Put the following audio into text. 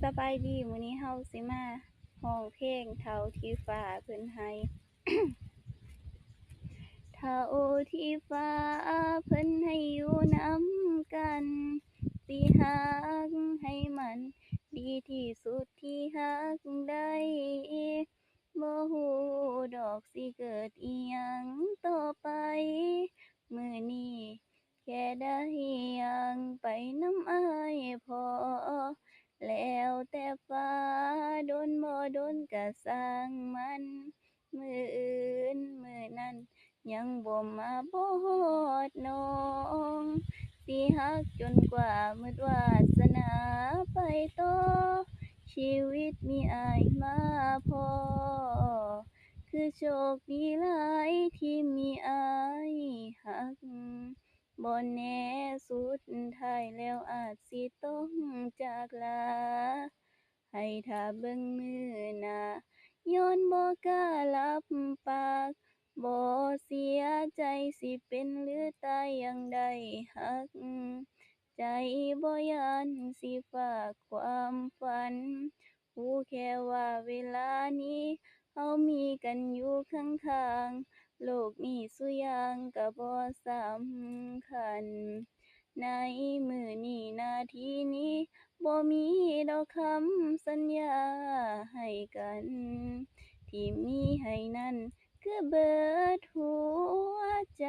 สบายดีมื้อนี้เฮาสิมาร้องเพลงเท่าที่ฟ้าเพิ่นให้ เท่าที่ฟ้าเพิ่นให้อยู่นำกัน สิฮักให้มันดีที่สุดที่ฮักได้บ่ฮู้ดอกสิเกิดอิหยังต่อไปมื้อนี้แค่ได้ย่างไปนำอ้ายพอแล้วแต่ฟ้าดนบ่ดนก็สร้างมันมื้ออื่นมื้อนั้น ยังบ่มาบ่ฮอดน้องสิฮักจนกว่าหมดวาสนาไปต่อชีวิตมีอ้ายมาพอคือโชคดีหลายที่มีอ้ายฮักบ่แน่สุดท้ายแล้วอาจสิต้องจากลาให้ท่าเบิ่งมื้อหน้าย้อนบ่กล้ารับปาก บ่เสียใจสิเป็นหรือตายยังได้ฮักใจบ่ย้านสิฝากความฝันรู้แค่ว่าเวลานี้เฮามีกันอยู่ข้างๆโลกนี้ซุอย่างก็บ่สำคัญในมื้อนี้นาทีนี้บ่มีดอกคำสัญญาให้กันที่มีให้นั้น คือเบิดหัวใจ